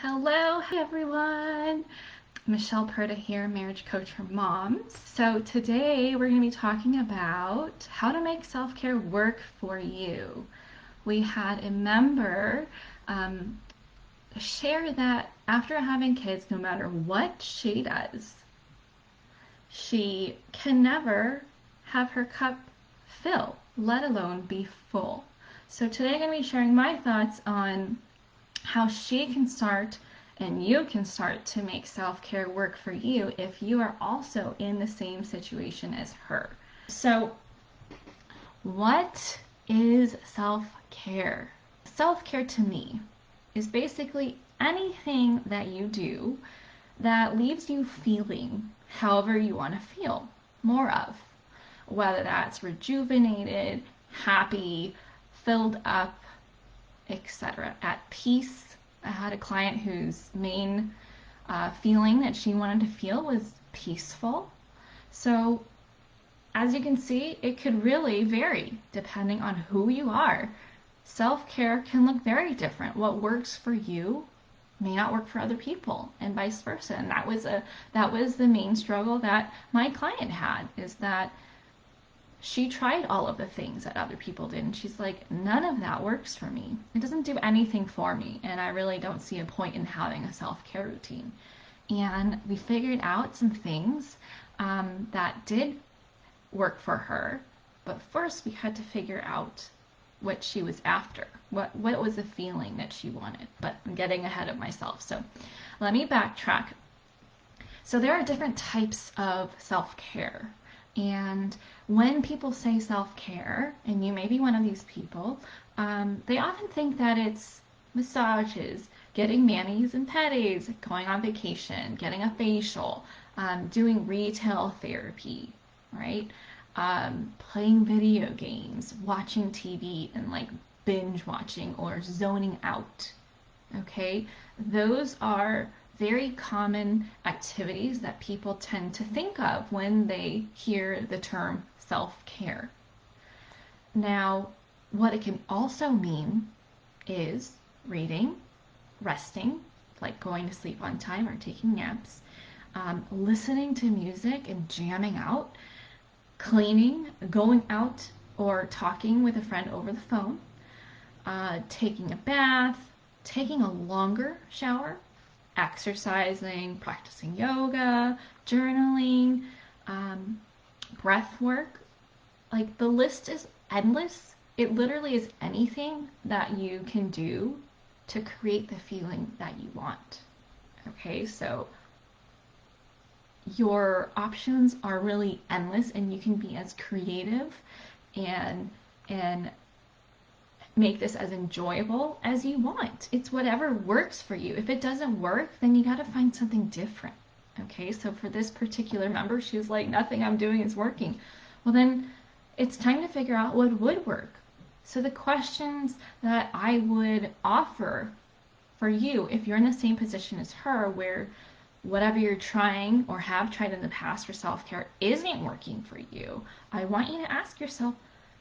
Hello, everyone. Michelle Perta here, marriage coach for moms. So today we're going to be talking about how to make self-care work for you. We had a member share that after having kids, no matter what she does, she can never have her cup fill, let alone be full. So today I'm going to be sharing my thoughts on how she can start and you can start to make self-care work for you if you are also in the same situation as her. So, what is self-care? Self-care to me is basically anything that you do that leaves you feeling however you want to feel more of, whether that's rejuvenated, happy, filled up, etc. At peace. I had a client whose main feeling that she wanted to feel was peaceful. So as you can see, it could really vary depending on who you are. Self-care can look very different. What works for you may not work for other people, and vice versa. And that was the main struggle that my client had, is that she tried all of the things that other people did, and she's like, none of that works for me. It doesn't do anything for me, and I really don't see a point in having a self-care routine. And we figured out some things that did work for her, but first we had to figure out what she was after. What was the feeling that she wanted? But I'm getting ahead of myself, so let me backtrack. So there are different types of self-care. And when people say self-care, and you may be one of these people, they often think that it's massages, getting manis and pedis, going on vacation, getting a facial, doing retail therapy, right? Playing video games, watching TV, and like binge watching or zoning out. Okay? Those are very common activities that people tend to think of when they hear the term self-care. Now, what it can also mean is reading, resting, like going to sleep on time or taking naps, listening to music and jamming out, cleaning, going out or talking with a friend over the phone, taking a bath, taking a longer shower, exercising, practicing yoga, journaling, breath work. Like, the list is endless. It literally is anything that you can do to create the feeling that you want. Okay, so your options are really endless, and you can be as creative and make this as enjoyable as you want. It's whatever works for you. If it doesn't work, then you got to find something different. Okay, so for this particular member, she was like, nothing I'm doing is working. Well, then it's time to figure out what would work. So the questions that I would offer for you, if you're in the same position as her, where whatever you're trying or have tried in the past for self-care isn't working for you, I want you to ask yourself,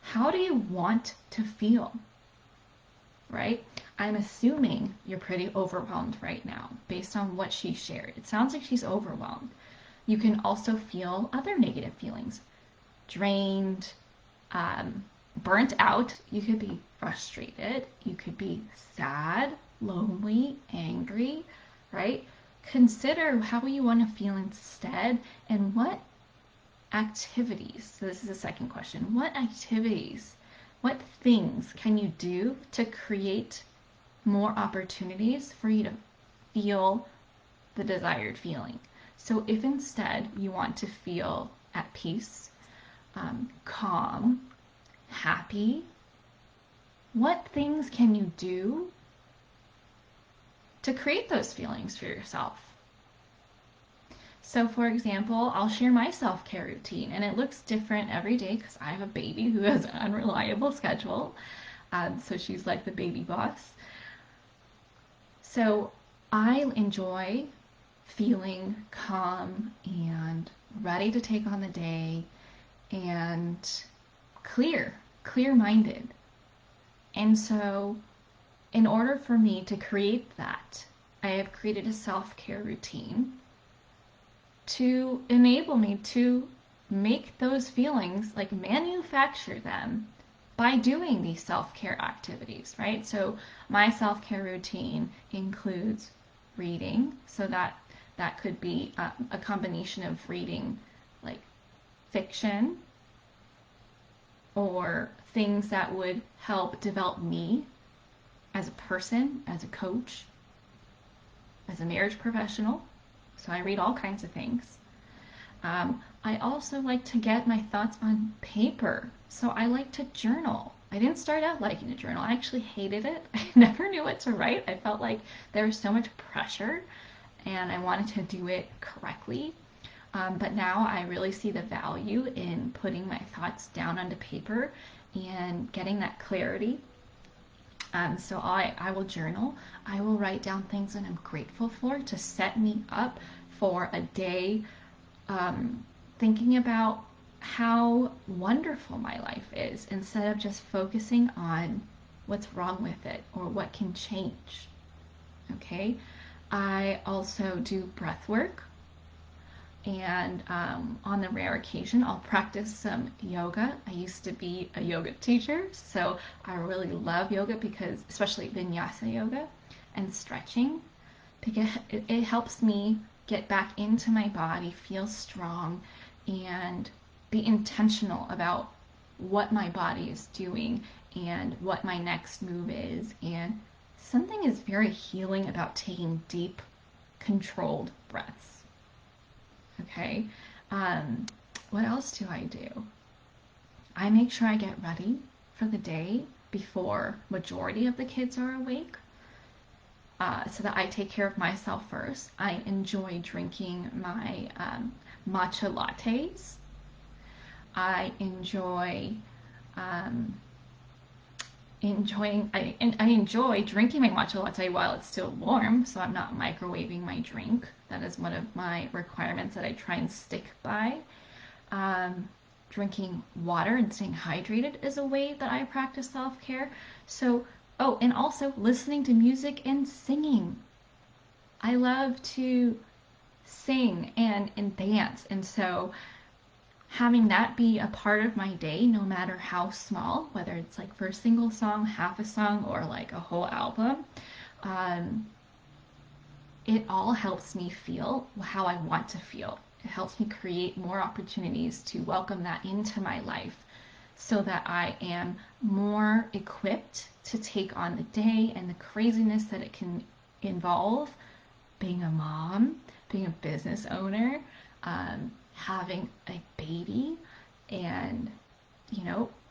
how do you want to feel? Right? I'm assuming you're pretty overwhelmed right now based on what she shared. It sounds like she's overwhelmed. You can also feel other negative feelings. Drained, burnt out. You could be frustrated. You could be sad, lonely, angry, right? Consider how you want to feel instead, and what activities, so this is the second question, what activities, what things can you do to create more opportunities for you to feel the desired feeling? So if instead you want to feel at peace, calm, happy, what things can you do to create those feelings for yourself? So for example, I'll share my self-care routine, and it looks different every day because I have a baby who has an unreliable schedule. So she's like the baby boss. So I enjoy feeling calm and ready to take on the day and clear-minded. And so in order for me to create that, I have created a self-care routine to enable me to make those feelings, like manufacture them by doing these self-care activities, right? So my self-care routine includes reading, so that could be a combination of reading like fiction or things that would help develop me as a person, as a coach, as a marriage professional. So I read all kinds of things. I also like to get my thoughts on paper. So I like to journal. I didn't start out liking to journal. I actually hated it. I never knew what to write. I felt like there was so much pressure and I wanted to do it correctly. But now I really see the value in putting my thoughts down onto paper and getting that clarity. So I will journal. I will write down things that I'm grateful for to set me up for a day, thinking about how wonderful my life is instead of just focusing on what's wrong with it or what can change. Okay? I also do breath work, and on the rare occasion I'll practice some yoga. I used to be a yoga teacher, so I really love yoga because, especially vinyasa yoga and stretching, because it helps me get back into my body, feel strong, and be intentional about what my body is doing and what my next move is. And something is very healing about taking deep, controlled breaths. Okay. What else do I do? I make sure I get ready for the day before majority of the kids are awake, so that I take care of myself first. I enjoy drinking my matcha lattes. I enjoy I enjoy drinking my matcha latte while it's still warm, so I'm not microwaving my drink. That is one of my requirements that I try and stick by. Drinking water and staying hydrated is a way that I practice self-care. So, oh, and also listening to music and singing. I love to sing and dance, and so having that be a part of my day, no matter how small, whether it's like for a single song, half a song, or like a whole album, it all helps me feel how I want to feel. It helps me create more opportunities to welcome that into my life so that I am more equipped to take on the day and the craziness that it can involve being a mom, being a business owner, having a baby, and,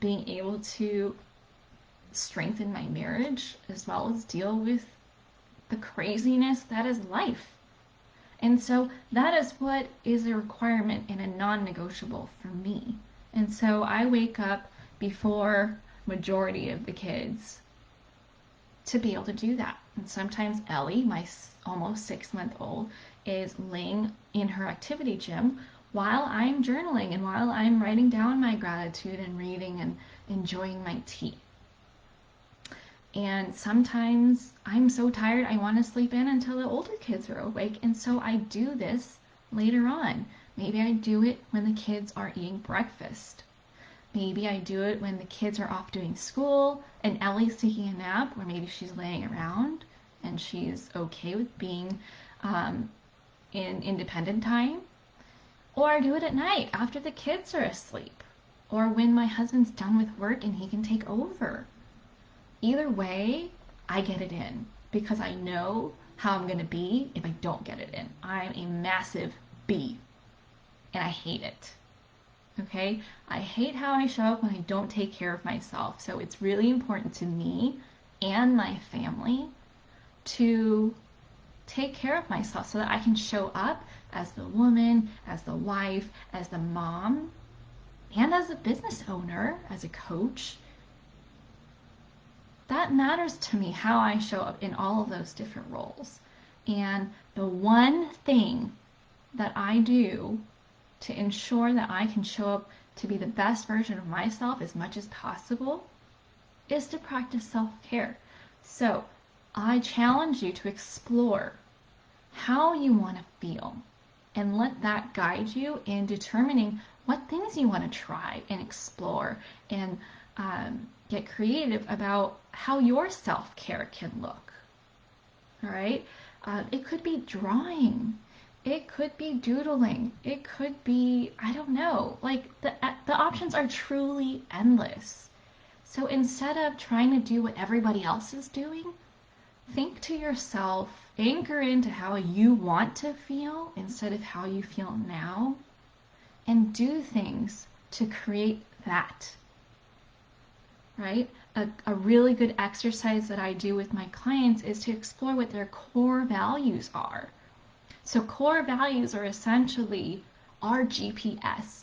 being able to strengthen my marriage as well as deal with the craziness that is life. And so that is what is a requirement and a non-negotiable for me. And so I wake up before majority of the kids to be able to do that. And sometimes Ellie, my almost 6-month-old, is laying in her activity gym while I'm journaling and while I'm writing down my gratitude and reading and enjoying my tea. And sometimes I'm so tired I want to sleep in until the older kids are awake, and so I do this later on. Maybe I do it when the kids are eating breakfast. Maybe I do it when the kids are off doing school and Ellie's taking a nap, or maybe she's laying around and she's okay with being in independent time. Or I do it at night after the kids are asleep, or when my husband's done with work and he can take over. Either way, I get it in because I know how I'm going to be if I don't get it in. I'm a massive B, and I hate it. Okay? I hate how I show up when I don't take care of myself. So it's really important to me and my family to take care of myself so that I can show up as the woman, as the wife, as the mom, and as a business owner, as a coach. That matters to me, how I show up in all of those different roles. And the one thing that I do to ensure that I can show up to be the best version of myself as much as possible is to practice self-care. So I challenge you to explore how you want to feel and let that guide you in determining what things you want to try and explore and get creative about how your self-care can look. All right? It could be drawing. It could be doodling. It could be, I don't know, like the options are truly endless. So instead of trying to do what everybody else is doing, think to yourself, anchor into how you want to feel instead of how you feel now, and do things to create that, right? A really good exercise that I do with my clients is to explore what their core values are. So core values are essentially our GPS.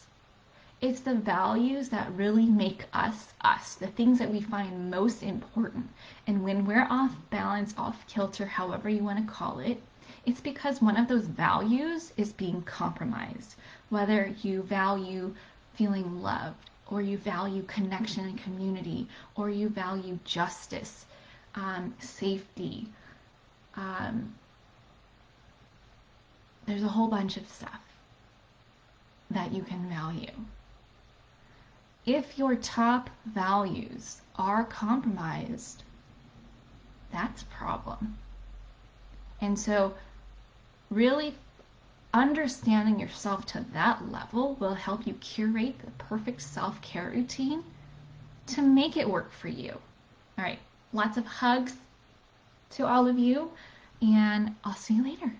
It's the values that really make us us, the things that we find most important. And when we're off balance, off kilter, however you want to call it, it's because one of those values is being compromised. Whether you value feeling loved, or you value connection and community, or you value justice, safety. There's a whole bunch of stuff that you can value. If your top values are compromised, that's a problem. And so really understanding yourself to that level will help you curate the perfect self-care routine to make it work for you. All right, lots of hugs to all of you, and I'll see you later.